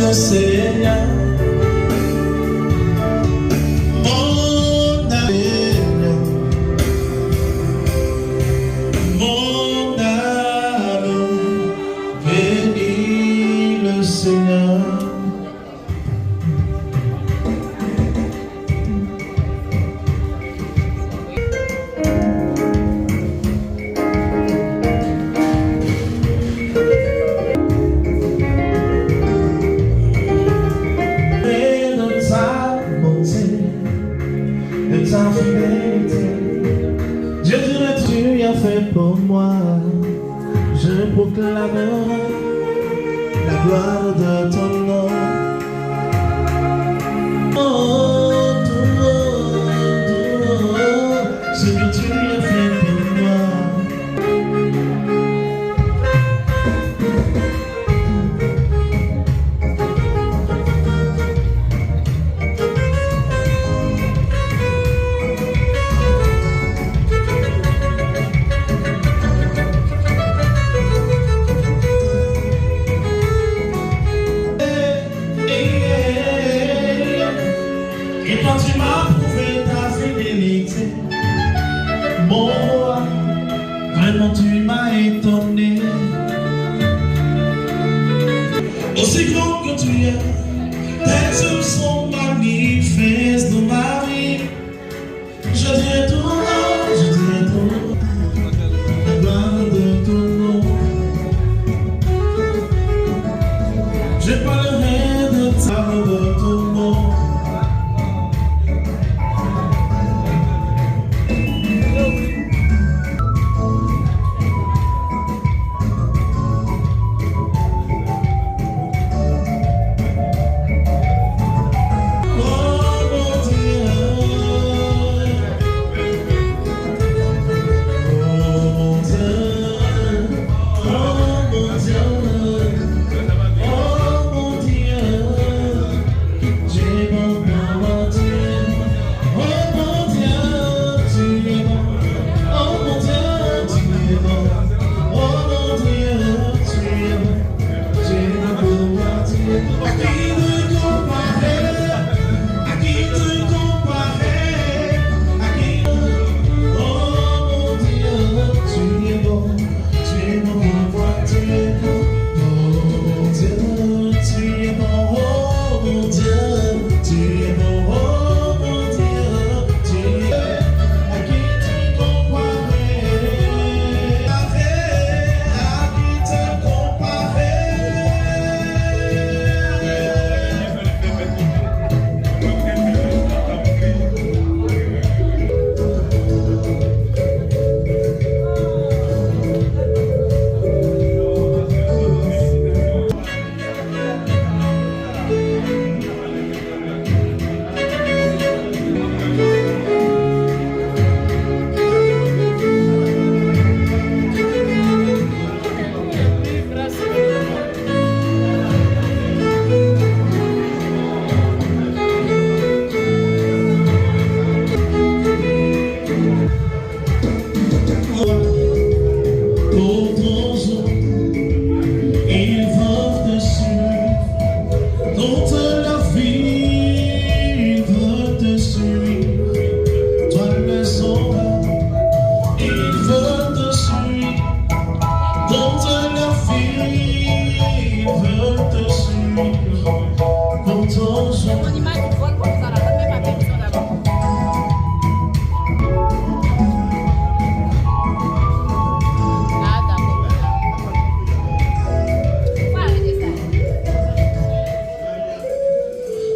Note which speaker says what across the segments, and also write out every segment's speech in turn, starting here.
Speaker 1: le Seigneur. Mon âme, mon âme, bénis le Seigneur. Ta fidélité, Dieu dirait tu as fait pour moi, je proclamerai la gloire de ton nom. Oh, ce que tu as fait pour moi. Et quand tu m'as prouvé ta fidélité, mon roi, vraiment tu m'as étonné. Aussi grand que tu es, tes œuvres sont magnifiques dans ma vie. Je dirai tout haut, je dirai tout haut, la gloire de ton nom. Je parlerai de ton nom.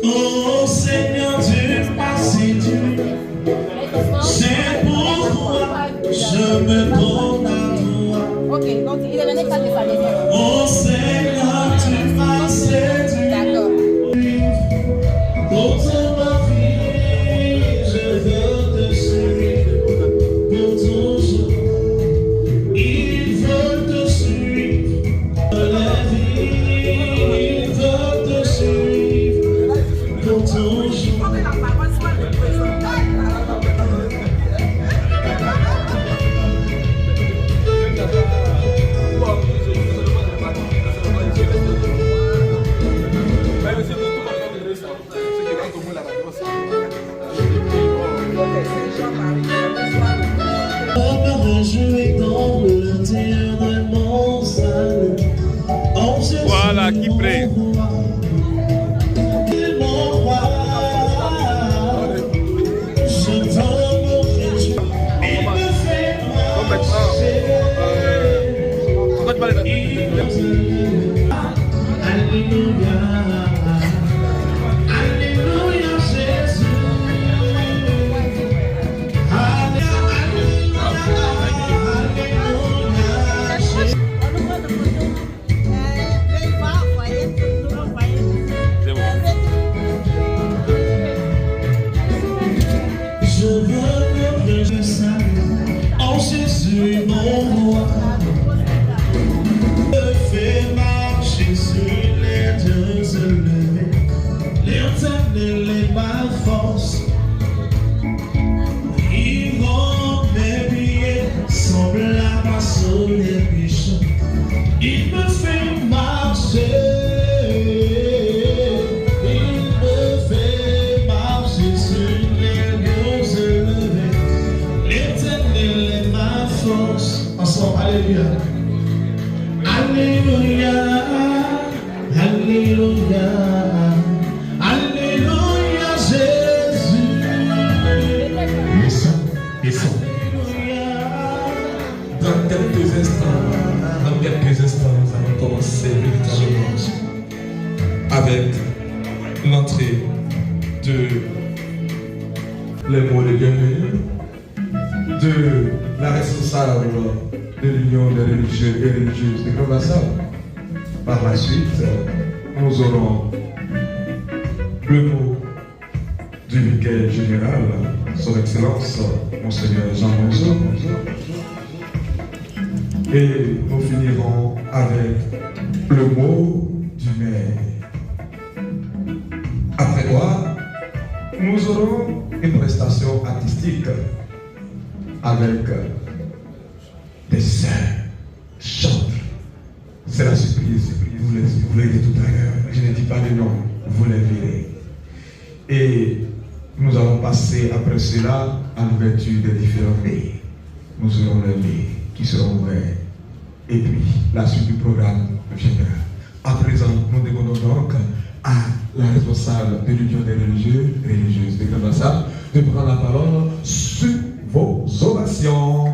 Speaker 1: Oh Seigneur, tu m'as séduit. C'est pourquoi je me donne à toi. Oh Seigneur, tu m'as séduit. qui prie.
Speaker 2: Alléluia. Alléluia. Alléluia. Alléluia, Jésus.
Speaker 1: Laissons. Dans quelques instants, nous allons commencer véritablement avec l'entrée de les mots de bienvenue de la responsable de l'Union des religieux et religieuses de Grand-Bassam. Par la suite, nous aurons le mot du vicaire général, son Excellence, Monseigneur Jean Monzo. Et nous finirons avec le mot du maire. Après quoi, nous aurons une prestation artistique avec des sœurs chantres. C'est la surprise. Vous verrez tout à l'heure. Je ne dis pas de nom, vous les verrez. Et nous allons passer après cela à l'ouverture des différents mails. Nous aurons les mails qui seront ouverts. Et puis la suite du programme viendra. À présent, nous demandons donc à la responsable de l'Union des religieux et religieuses de Grand-Bassam de prendre la parole sur vos ovations.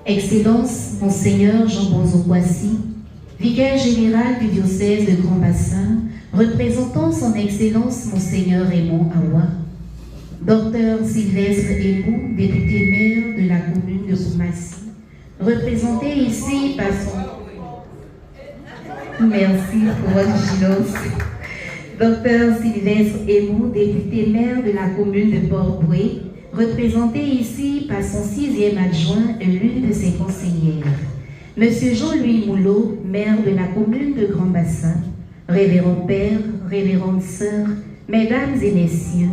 Speaker 3: Excellence, Monseigneur Jean Bonzo Kwasi, vicaire général du diocèse de Grand-Bassam, représentant son Excellence Monseigneur Raymond Awa, Docteur Sylvestre Ébou, député maire de la commune de Koumassi, représenté ici par son... Merci pour votre vigilance. Docteur Sylvestre Ébou, député maire de la commune de Port-Boué, représenté ici par son 6e adjoint et l'une de ses conseillères. Monsieur Jean-Louis Moulot, maire de la commune de Grand-Bassam, révérend père, révérende sœur, mesdames et messieurs,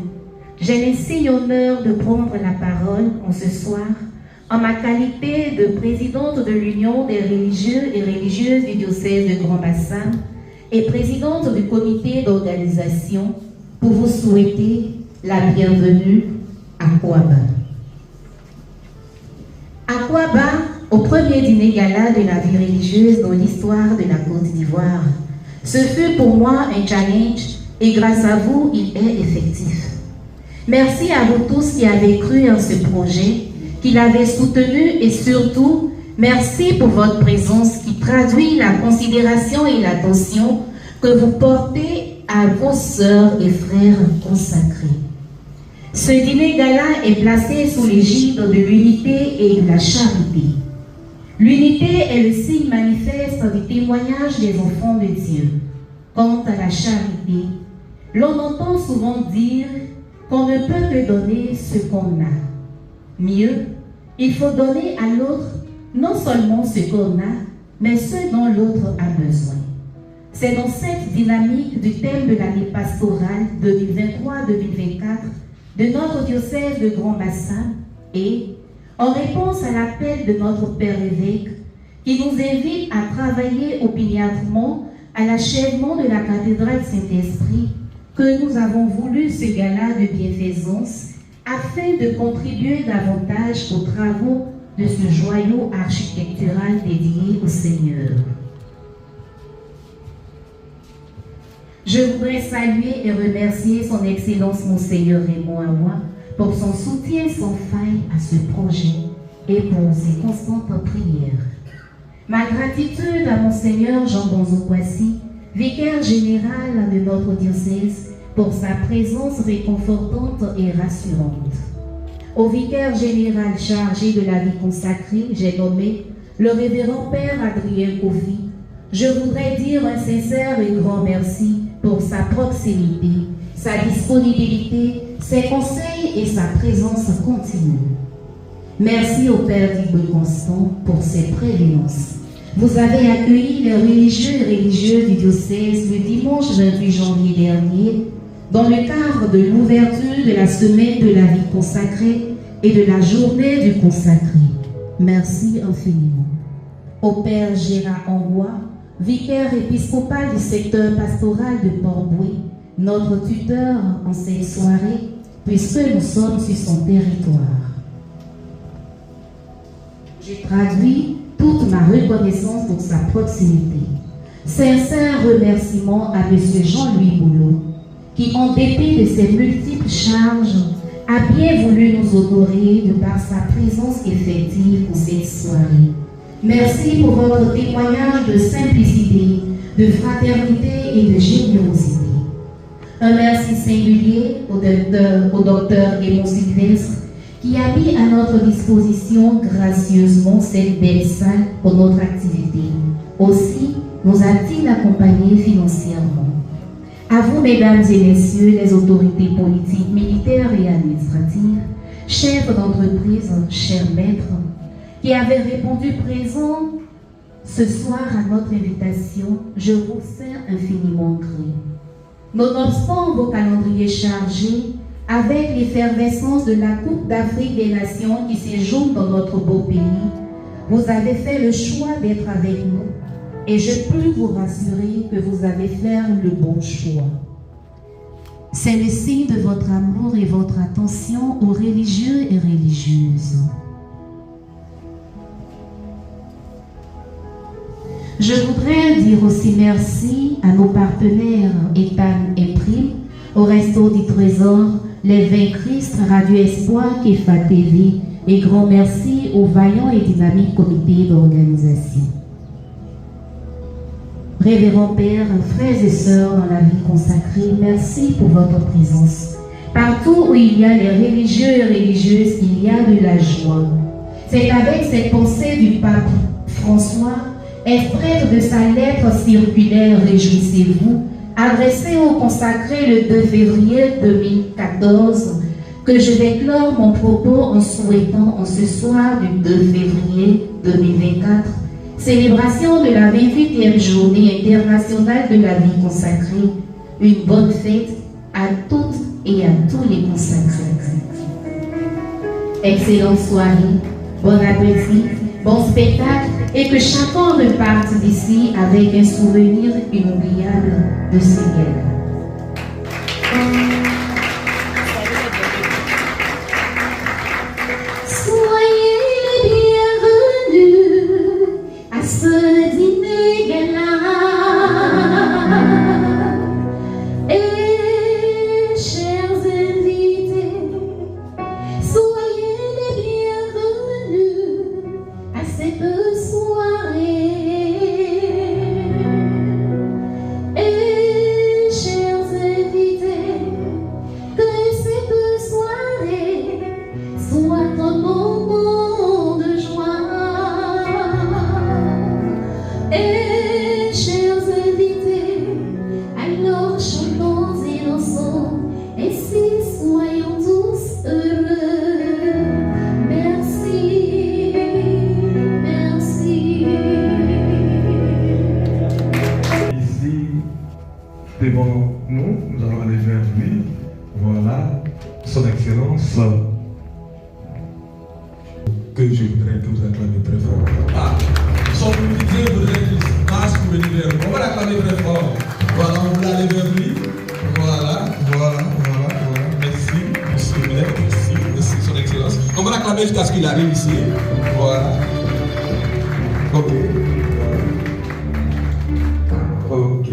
Speaker 3: j'ai l'insigne honneur de prendre la parole en ce soir en ma qualité de présidente de l'Union des religieux et religieuses du diocèse de Grand-Bassam et présidente du comité d'organisation pour vous souhaiter la bienvenue à Kouaba. À Kouaba, au premier dîner gala de la vie religieuse dans l'histoire de la Côte d'Ivoire. Ce fut pour moi un challenge et grâce à vous, il est effectif. Merci à vous tous qui avez cru en ce projet, qui l'avez soutenu et surtout, merci pour votre présence qui traduit la considération et l'attention que vous portez à vos sœurs et frères consacrés. Ce dîner gala est placé sous l'égide de l'unité et de la charité. L'unité est le signe manifeste du témoignage des enfants de Dieu. Quant à la charité, l'on entend souvent dire qu'on ne peut que donner ce qu'on a. Mieux, il faut donner à l'autre non seulement ce qu'on a, mais ce dont l'autre a besoin. C'est dans cette dynamique du thème de l'année pastorale 2023-2024 de notre diocèse de Grand-Bassam et, en réponse à l'appel de notre Père évêque, qui nous invite à travailler opiniâtrement à l'achèvement de la cathédrale Saint-Esprit, que nous avons voulu ce gala de bienfaisance afin de contribuer davantage aux travaux de ce joyau architectural dédié au Seigneur. Je voudrais saluer et remercier son Excellence Monseigneur Raymond Awa pour son soutien sans faille à ce projet et pour ses constantes prières. Ma gratitude à Monseigneur Jean Bonzo-Kwasi, vicaire général de notre diocèse, pour sa présence réconfortante et rassurante. Au vicaire général chargé de la vie consacrée, j'ai nommé le révérend Père Adrien Kofi. Je voudrais dire un sincère et grand merci pour sa proximité, sa disponibilité, ses conseils et sa présence continue. Merci au Père Didier Constant pour ses prévenances. Vous avez accueilli les religieux et religieuses du diocèse le dimanche 28 janvier dernier dans le cadre de l'ouverture de la semaine de la vie consacrée et de la journée du consacré. Merci infiniment. Au Père Gérard Angois, vicaire épiscopal du secteur pastoral de Port-Boué, notre tuteur en cette soirée, puisque nous sommes sur son territoire. J'ai traduit toute ma reconnaissance pour sa proximité. Sincère remerciement à M. Jean-Louis Boulot, qui, en dépit de ses multiples charges, a bien voulu nous honorer de par sa présence effective pour cette soirée. Merci pour votre témoignage de simplicité, de fraternité et de générosité. Un merci singulier au docteur Raymond Sylvestre, qui a mis à notre disposition gracieusement cette belle salle pour notre activité. Aussi, nous a-t-il accompagnés financièrement. À vous, mesdames et messieurs, les autorités politiques, militaires et administratives, chefs d'entreprise, chers maîtres, qui avez répondu présent ce soir à notre invitation, je vous serre infiniment gré. Nonobstant vos calendriers chargés, avec l'effervescence de la Coupe d'Afrique des Nations qui séjourne dans notre beau pays, vous avez fait le choix d'être avec nous et je peux vous rassurer que vous allez faire le bon choix. C'est le signe de votre amour et votre attention aux religieux et religieuses. Je voudrais dire aussi merci à nos partenaires EPAN et Prime, au Resto du Trésor, les 20 Christ, Radio Espoir, Kefa TV, et grand merci au vaillant et dynamique comité d'organisation. Révérend Père, frères et sœurs dans la vie consacrée, merci pour votre présence. Partout où il y a les religieux et religieuses, il y a de la joie. C'est avec cette pensée du pape François, extraite de sa lettre circulaire « Réjouissez-vous », adressée aux consacrés le 2 février 2014, que je vais clore mon propos en souhaitant en ce soir du 2 février 2024, célébration de la 28e journée internationale de la vie consacrée, une bonne fête à toutes et à tous les consacrés. Excellente soirée, bon appétit, bon spectacle, et que chacun reparte d'ici avec un souvenir inoubliable de ce gala. Soyez les bienvenus à ce dîner gala. Et chers invités, soyez les bienvenus à cette soirée. Et chers invités, que cette soirée soit un moment de joie. Et chers invités, alors chantons et dansons, et si soyons tous heureux. Merci, merci.
Speaker 2: Ici, devant nous, nous allons aller vers lui. Voilà, son Excellence, que je voudrais que vous acclamiez très fort.
Speaker 4: Ah, son public voudrait qu'il passe pour venir vers nous. On va l'acclamer très fort. Voilà, on va aller vers lui. Voilà. acclamer jusqu'à ce qu'il arrive ici. Voilà. Ok. Ok.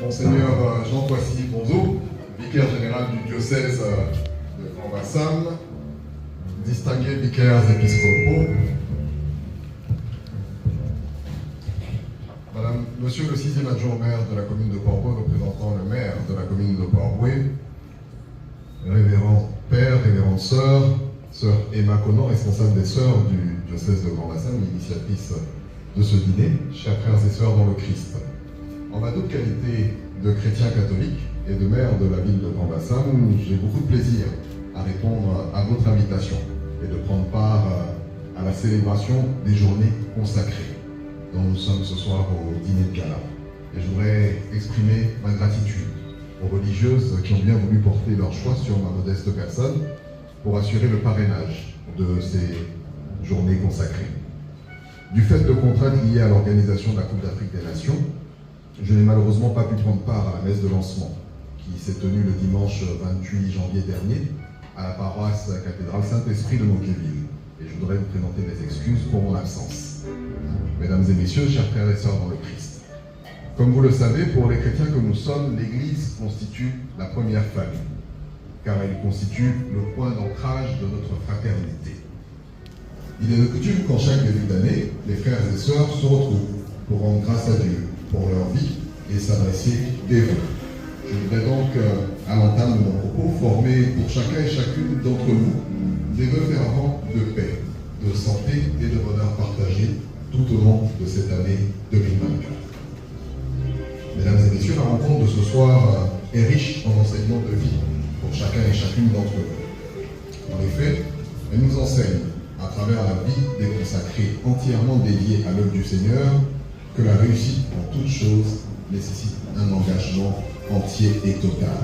Speaker 5: Monseigneur Jean Poissy Bonzo, vicaire général du diocèse de Grand Bassam, distingués vicaires épiscopaux, Monsieur le 6e adjoint au maire de la commune de Port-Bouët, représentant le maire de la commune de Port-Bouët, révérend père, révérende sœur, sœur Emma Conan, responsable des sœurs du diocèse de Grand Bassam, l'initiatrice de ce dîner, chers frères et sœurs dans le Christ. En ma double qualité de chrétien catholique et de maire de la ville de Grand Bassam, j'ai beaucoup de plaisir à répondre à votre invitation et de prendre part à la célébration des journées consacrées dont nous sommes ce soir au dîner de gala. Et je voudrais exprimer ma gratitude aux religieuses qui ont bien voulu porter leur choix sur ma modeste personne pour assurer le parrainage de ces journées consacrées. Du fait de contraintes liées à l'organisation de la Coupe d'Afrique des Nations, je n'ai malheureusement pas pu prendre part à la messe de lancement qui s'est tenue le dimanche 28 janvier dernier à la paroisse cathédrale Saint-Esprit de Moquéville. Et je voudrais vous présenter mes excuses pour mon absence. Mesdames et messieurs, chers frères et sœurs dans le Christ, comme vous le savez, pour les chrétiens que nous sommes, l'Église constitue la première famille, car elle constitue le point d'ancrage de notre fraternité. Il est de coutume qu'en chaque début d'année, les frères et sœurs se retrouvent pour rendre grâce à Dieu pour leur vie et s'adresser des vœux. Je voudrais donc, à l'entame de mon propos, former pour chacun et chacune d'entre nous des vœux fervents de paix, de santé et de bonheur partagé tout au long de cette année 2024. Mesdames et messieurs, la rencontre de ce soir est riche en enseignements de vie pour chacun et chacune d'entre nous. En effet, elle nous enseigne, à travers la vie des consacrés entièrement dédiés à l'œuvre du Seigneur, que la réussite en toute chose nécessite un engagement entier et total,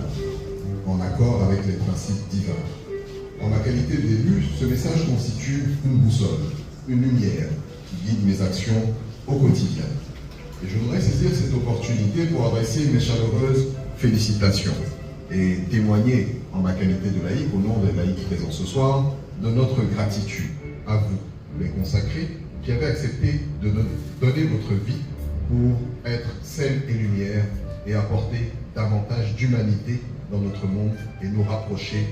Speaker 5: en accord avec les principes divins. En ma qualité d'élu, ce message constitue une boussole, une lumière qui guide mes actions au quotidien. Et je voudrais saisir cette opportunité pour adresser mes chaleureuses félicitations et témoigner en ma qualité de laïc, au nom des laïcs présents ce soir, de notre gratitude à vous, les consacrés, qui avez accepté de donner votre vie pour être sel et lumière et apporter davantage d'humanité dans notre monde et nous rapprocher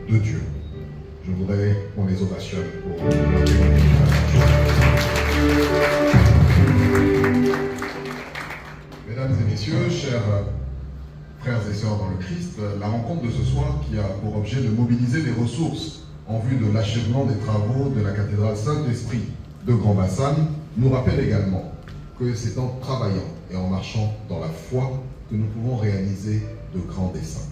Speaker 5: de Dieu. Je voudrais qu'on les ovationne pour leur Mesdames et messieurs, chers frères et sœurs dans le Christ, la rencontre de ce soir qui a pour objet de mobiliser les ressources en vue de l'achèvement des travaux de la cathédrale Saint-Esprit de Grand Bassam nous rappelle également que c'est en travaillant et en marchant dans la foi que nous pouvons réaliser de grands desseins.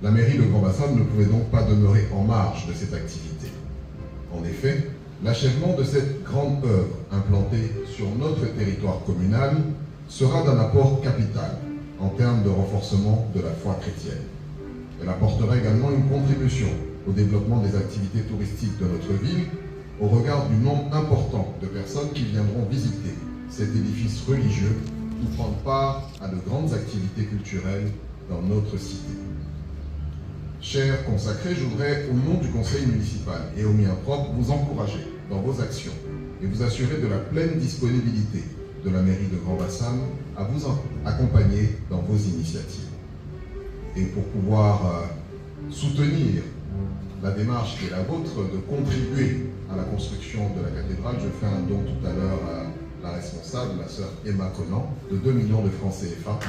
Speaker 5: La mairie de Grand Bassam ne pouvait donc pas demeurer en marge de cette activité. En effet, l'achèvement de cette grande œuvre implantée sur notre territoire communal sera d'un apport capital en termes de renforcement de la foi chrétienne. Elle apportera également une contribution au développement des activités touristiques de notre ville au regard du nombre important de personnes qui viendront visiter cet édifice religieux ou prendre part à de grandes activités culturelles dans notre cité. Chers consacrés, je voudrais, au nom du conseil municipal et au mien propre, vous encourager dans vos actions et vous assurer de la pleine disponibilité de la mairie de Grand Bassam à vous accompagner dans vos initiatives. Et pour pouvoir soutenir la démarche qui est la vôtre de contribuer à la construction de la cathédrale, je fais un don tout à l'heure à la responsable, la sœur Emma Conan, de 2 millions de francs CFA.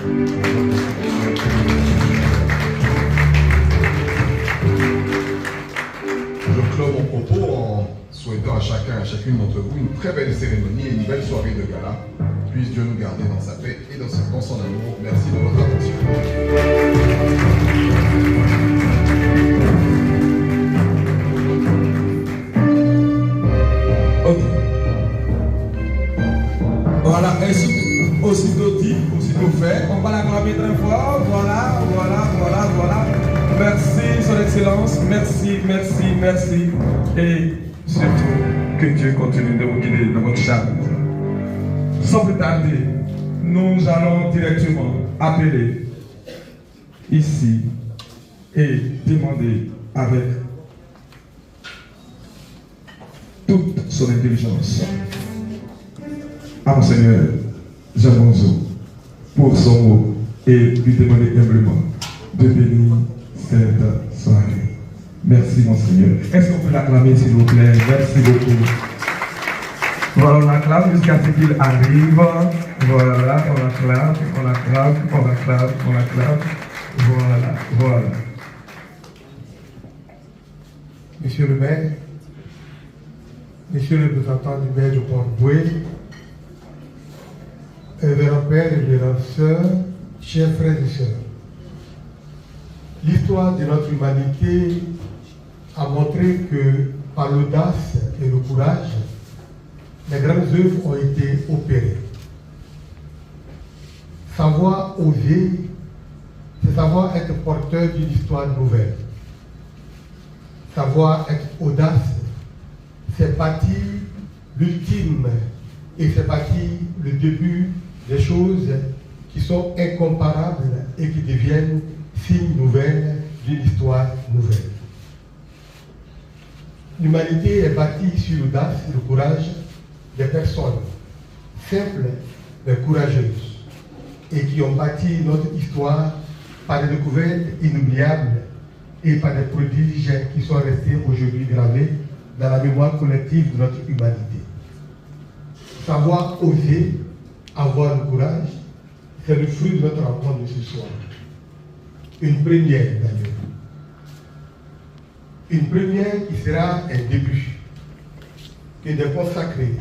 Speaker 5: Je clôt mon propos en souhaitant à chacun et à chacune d'entre vous une très belle cérémonie et une belle soirée de gala. Puisse Dieu nous garder dans sa paix et dans son amour. Merci de votre attention.
Speaker 4: Ok. Voilà, aussitôt dit, aussitôt fait. On va l'acclamer très fort. Voilà. Merci, Son Excellence. Merci. Et surtout, que Dieu continue de vous guider dans votre charme. Sans plus tarder, nous allons directement appeler ici et demander avec toute son intelligence à Monseigneur Jean Monzo pour son mot et lui demander humblement de bénir cette soirée. Merci Monseigneur. Est-ce qu'on peut l'acclamer s'il vous plaît? Merci beaucoup. Voilà, on l'acclame jusqu'à ce qu'il arrive. Voilà, on l'acclame, on l'acclame, on l'acclame, on l'acclame. Voilà, voilà.
Speaker 6: Monsieur le maire, Monsieur le représentant du maire de Port-Boué, révérend père et révérend sœur, chers frères et sœurs, l'histoire de notre humanité a montré que par l'audace et le courage, les grandes œuvres ont été opérées. Savoir oser, c'est savoir être porteur d'une histoire nouvelle. Savoir être audace, c'est bâtir l'ultime et c'est bâtir le début des choses qui sont incomparables et qui deviennent signes nouvelles d'une histoire nouvelle. L'humanité est bâtie sur l'audace et le courage des personnes simples mais courageuses et qui ont bâti notre histoire par des découvertes inoubliables et par des prodiges qui sont restés aujourd'hui gravés dans la mémoire collective de notre humanité. Savoir oser, avoir le courage, c'est le fruit de notre rencontre de ce soir. Une première d'ailleurs. Une première qui sera un début. Que des ponts sacrés.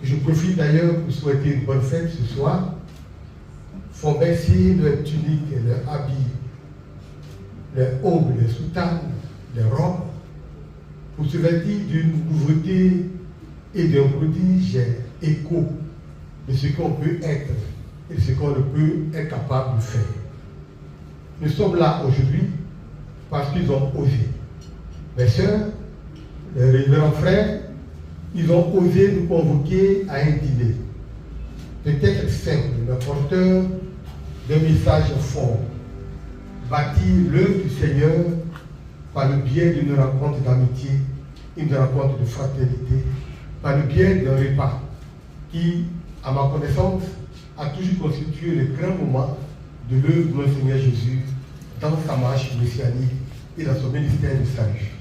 Speaker 6: Je profite d'ailleurs pour souhaiter une bonne fête ce soir. Font baisser leurs tuniques et leurs habits, leurs aubes, les soutanes, les robes, pour se vêtir d'une nouveauté et d'un prodige écho de ce qu'on peut être et de ce qu'on ne peut être capable de faire. Nous sommes là aujourd'hui parce qu'ils ont osé. Mes sœurs, les révérends frères, ils ont osé nous convoquer à un dîner. Peut-être simple, mais porteur d'un message fort. Bâtir l'œuvre du Seigneur par le biais d'une rencontre d'amitié, une rencontre de fraternité, par le biais d'un repas qui, à ma connaissance, a toujours constitué le grand moment de l'œuvre de notre Seigneur Jésus dans sa marche messianique et dans son ministère de salut.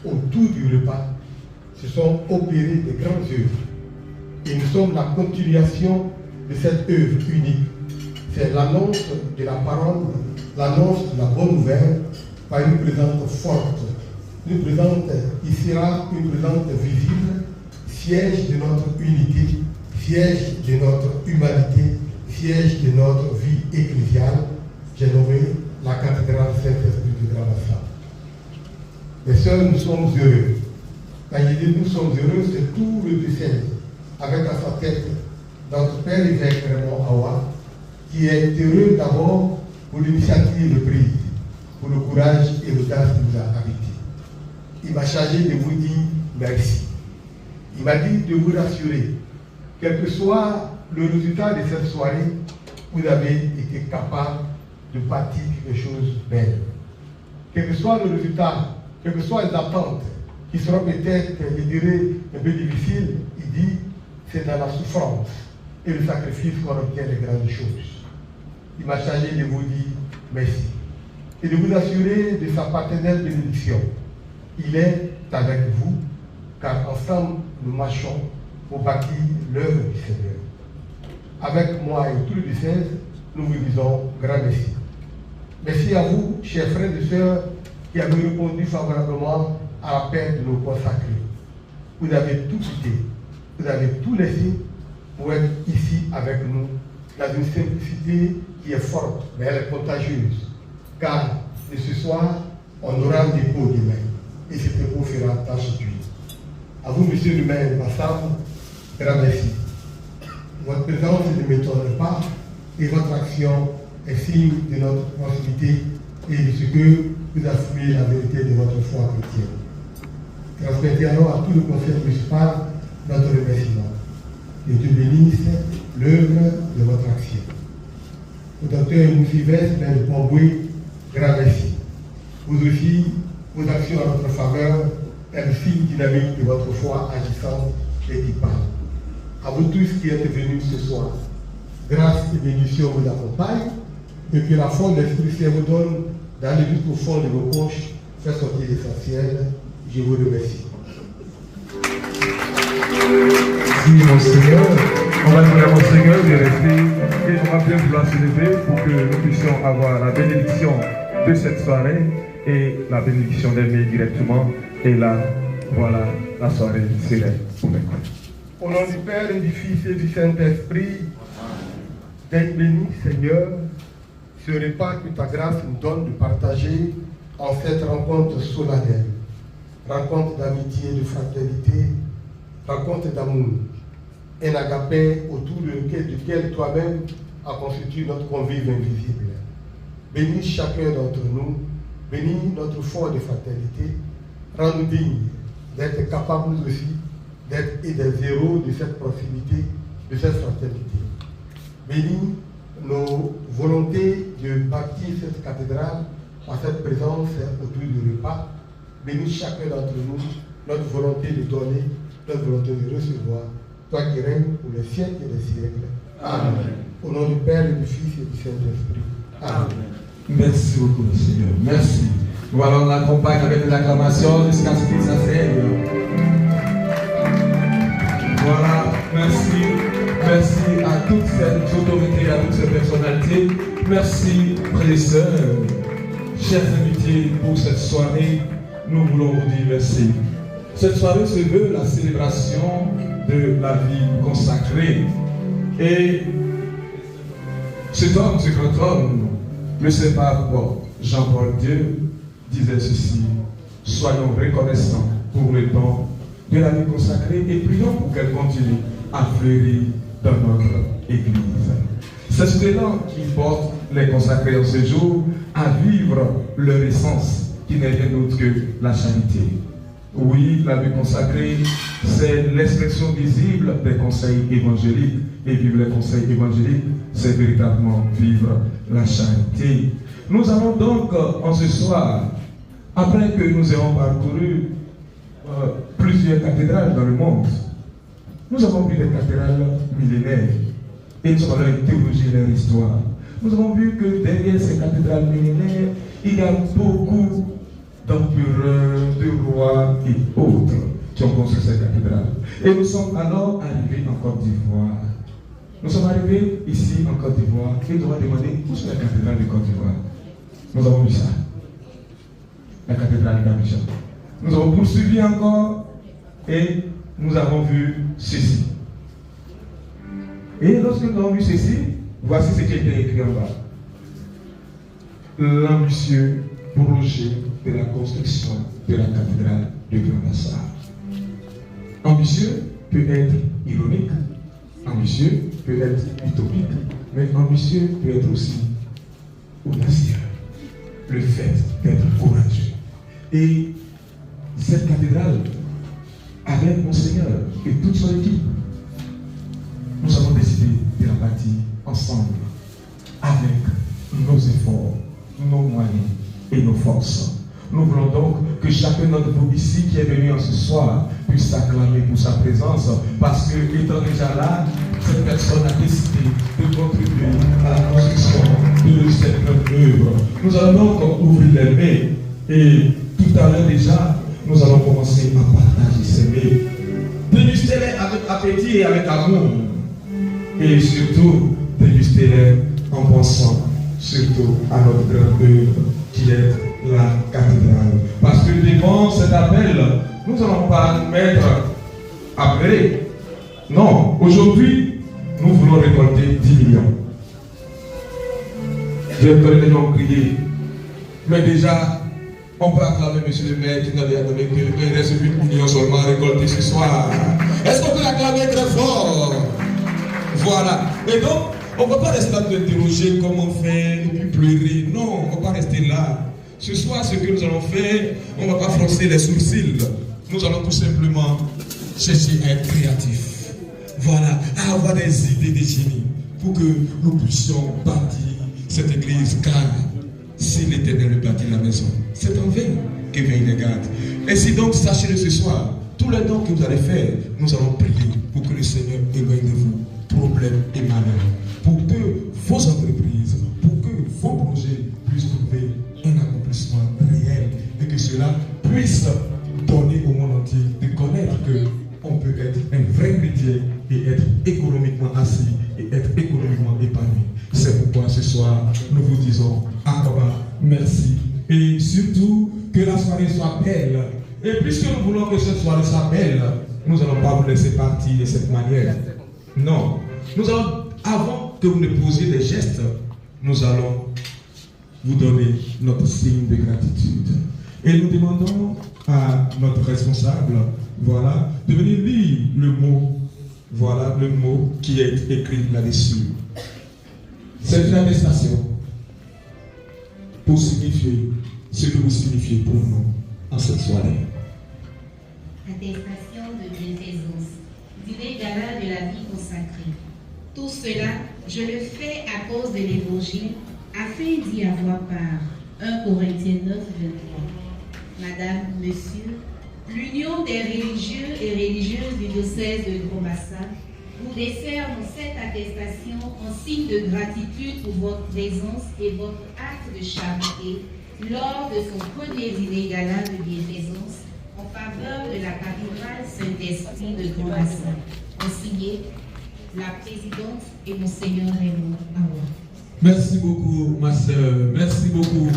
Speaker 6: Autour du repas, se sont opérées des grandes œuvres. Et nous sommes la continuation de cette œuvre unique. C'est l'annonce de la parole, l'annonce de la bonne nouvelle par une présence forte. Une présence qui sera une présence visible, siège de notre unité, siège de notre humanité, siège de notre vie ecclésiale. J'ai nommé la cathédrale Saint-Esprit de Grand-Bassam. Mes sœurs, nous sommes heureux. Quand je dis nous sommes heureux, c'est tout le diocèse, avec à sa tête notre père évêque Raymond Awa, qui est heureux d'abord pour l'initiative de prise, pour le courage et l'audace qui nous a habités. Il m'a chargé de vous dire merci. Il m'a dit de vous rassurer, quel que soit le résultat de cette soirée, vous avez été capable de bâtir quelque chose de belle. Quel que soit le résultat, quelles que soient les attentes, qui seront peut-être, je dirais, un peu difficiles, il dit, c'est dans la souffrance et le sacrifice qu'on obtient les grandes choses. Il m'a chargé de vous dire merci et de vous assurer de sa paternelle bénédiction. Il est avec vous, car ensemble nous marchons pour bâtir l'œuvre du Seigneur. Avec moi et tout le diocèse, nous vous disons grand merci. Merci à vous, chers frères et sœurs, qui avez répondu favorablement à l'appel de nos consacrés. Vous avez tout quitté, vous avez tout laissé pour être ici avec nous, dans une simplicité qui est forte, mais elle est contagieuse. Car de ce soir, on aura un dépôt demain, et ce dépôt fera tâche d'huile. À vous, monsieur le maire de Bassam, grand merci. Votre présence ne m'étonne pas, et votre action est signe de notre proximité et de ce que vous assumez la vérité de votre foi chrétienne. Transmettez alors à tout le conseil municipal notre remerciement. Que Dieu bénisse l'œuvre de votre action. Au docteur Moussivès, maire de Port-Boué, grand merci. vous aussi, vos actions en notre faveur est le signe dynamique de votre foi agissante et qui parle. À vous tous qui êtes venus ce soir, grâce et bénédiction vous accompagnent et que la force de l'Esprit Saint vous donne d'aller jusqu'au fond de vos poches, faire sortir l'essentiel. Je vous remercie.
Speaker 2: Merci Monseigneur. On va demander à Monseigneur de rester et on va bien vouloir se lever pour que nous puissions avoir la bénédiction de cette soirée et la bénédiction d'aimer directement. Et là, voilà, la soirée serait ouverte.
Speaker 6: Au nom du Père et du Fils et du Saint-Esprit, d'être béni, Seigneur, ce repas que ta grâce nous donne de partager en cette rencontre solennelle, rencontre d'amitié et de fraternité, rencontre d'amour, un agapé autour duquel toi-même as constitué notre convive invisible. Bénis chacun d'entre nous, bénis notre foi de fraternité, rends-nous dignes d'être capables nous aussi d'être des héros de cette proximité, de cette fraternité. Bénis nos volontés de bâtir cette cathédrale par cette présence autour du repas. Bénis chacun d'entre nous notre volonté de donner, notre volonté de recevoir, toi qui règnes pour les siècles et les siècles. Amen. Au nom du Père et du Fils et du Saint-Esprit. Amen.
Speaker 4: Merci beaucoup, Seigneur. Merci. Voilà, on accompagne avec une acclamation jusqu'à ce qu'il s'asseye. Voilà, merci. Merci à toutes ces autorités, à toutes ces personnalités. Merci, frères et sœurs, chers invités, pour cette soirée. Nous voulons vous dire merci. Cette soirée se veut la célébration de la vie consacrée. Et cet homme, ce grand homme, le Saint-Pape Jean-Paul II, disait ceci: soyons reconnaissants pour le don de la vie consacrée et prions pour qu'elle continue à fleurir dans notre Église. C'est cet élan qui porte les consacrés en ce jour à vivre leur essence, qui n'est rien d'autre que la charité. Oui, la vie consacrée, c'est l'expression visible des conseils évangéliques. Et vivre les conseils évangéliques, c'est véritablement vivre la charité. Nous allons donc, en ce soir, après que nous ayons parcouru plusieurs cathédrales dans le monde, nous avons vu des cathédrales millénaires et nous allons interroger leur histoire. Nous avons vu que derrière ces cathédrales millénaires, il y a beaucoup d'empereurs, de rois et autres qui ont construit ces cathédrales. Et nous sommes alors arrivés en Côte d'Ivoire. Nous sommes arrivés ici en Côte d'Ivoire et nous avons demandé où sont les cathédrales de Côte d'Ivoire. Nous avons vu ça. La cathédrale d'Abidjan. Nous avons poursuivi encore et nous avons vu ceci. Et lorsque nous avons vu ceci, voici ce qui a été écrit en bas. L'ambitieux projet de la construction de la cathédrale de Grand-Bassam. Ambitieux peut être ironique, ambitieux peut être utopique, mais ambitieux peut être aussi audacieux. Le fait d'être courageux. Et cette cathédrale, avec Monseigneur et toute son équipe, nous avons décidé de la bâtir ensemble, avec nos efforts, nos moyens et nos forces. Nous voulons donc que chacun d'entre vous ici qui est venu en ce soir puisse s'acclamer pour sa présence, parce que, étant déjà là, cette personne a décidé de contribuer à la construction de cette grande œuvre. Nous allons donc ouvrir les mains et tout à l'heure déjà, nous allons commencer à partager ces mains. Déguster-les avec appétit et avec amour. Et surtout, déguster-les en pensant surtout à notre grande œuvre qui est la cathédrale. Parce que devant cet appel, nous n'allons pas nous mettre à pleurer. Non, aujourd'hui, nous voulons récolter 10 millions. Je vais les gens crier. Mais déjà, on peut acclamer monsieur le maire qui n'avait acclamé que il reste 8 millions seulement à récolter ce soir. Est-ce qu'on peut l'acclamer très fort? Voilà. Et donc, on ne peut pas rester là de interroger comment on fait et puis pleurer. Non, on ne peut pas rester là. Ce soir, ce que nous allons faire, on ne va pas froncer les sourcils. Nous allons tout simplement chercher à être créatifs. Voilà, à avoir des idées de génie pour que nous puissions bâtir cette église. Car c'est si l'Éternel bâtit la maison, c'est en vain que veillent les gardes. Ainsi donc, sachez-le ce soir, tous les dons que vous allez faire, nous allons prier pour que le Seigneur éloigne de vous problèmes et malheurs, pour que vos entreprises, pour que vos projets puissent trouver un accomplissement réel et que cela puisse donner au monde entier de connaître qu'on peut être un vrai chrétien et être économiquement assis et être économiquement épanoui. C'est pourquoi ce soir, nous vous disons encore merci et surtout que la soirée soit belle. Et puisque nous voulons que cette soirée soit belle, nous n'allons pas vous laisser partir de cette manière. Non. Nous allons, avant que vous ne posiez des gestes, nous allons vous donner notre signe de gratitude. Et nous demandons à notre responsable, voilà, de venir lire le mot, voilà, le mot qui est écrit là-dessus. C'est une attestation pour signifier ce que vous signifiez pour nous en cette soirée.
Speaker 3: Attestation de bienfaisance, dîner gala de la vie consacrée. Tout cela, je le fais à cause de l'Évangile, afin d'y avoir part. 1 Corinthiens 9, 23. Madame, Monsieur, l'Union des religieux et religieuses du diocèse de Gros-Massacre vous décerne cette attestation en signe de gratitude pour votre présence et votre acte de charité lors de son premier dîner gala de bienfaisance en faveur de la cathédrale Saint-Esprit de Gros-Massacre. Signé la présidente et Monseigneur Raymond Awa.
Speaker 4: Merci beaucoup, ma soeur. Merci beaucoup.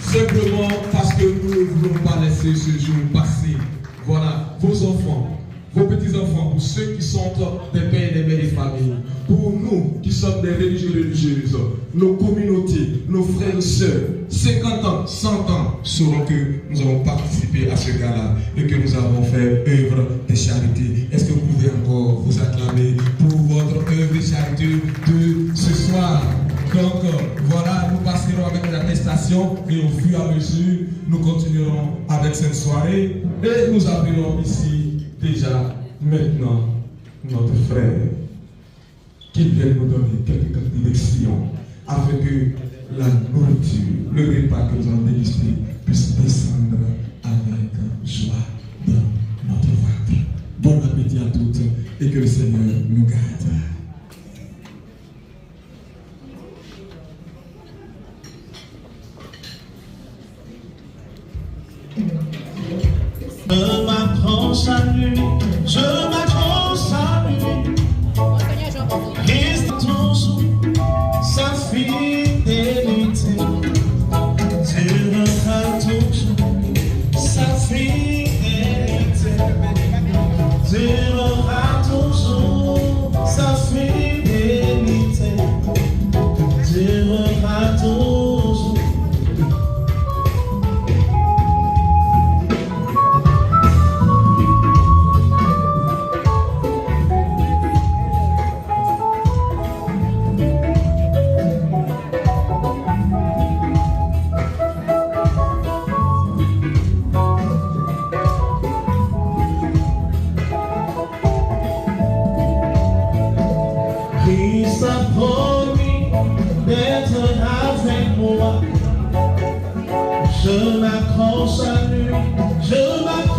Speaker 4: Simplement parce que nous ne voulons pas laisser ce jour passer. Voilà, vos enfants, vos petits-enfants, pour ceux qui sont des pères et des mères des familles, pour nous qui sommes des religieux et religieuses, nos communautés, nos frères et sœurs, 50 ans, 100 ans, sauront que nous avons participé à ce gala et que nous avons fait œuvre de charité. Est-ce que vous pouvez encore vous acclamer pour votre œuvre de charité de ce soir? Donc voilà, nous passerons avec l'attestation et au fur et à mesure, nous continuerons avec cette soirée et nous appelons ici déjà maintenant notre frère qui vient nous donner quelques directions afin que la nourriture, le repas que nous allons déguster puisse descendre avec joie dans notre ventre. Bon appétit à toutes et que le Seigneur nous garde.
Speaker 1: Je m'accroche à lui, je m'accroche à lui. Reste toujours sa fidélité. Durera toujours sa fidélité. Durera toujours sa fidélité. Durera toujours. Christ a promis d'être avec moi. Je m'accroche à lui, je m'accroche.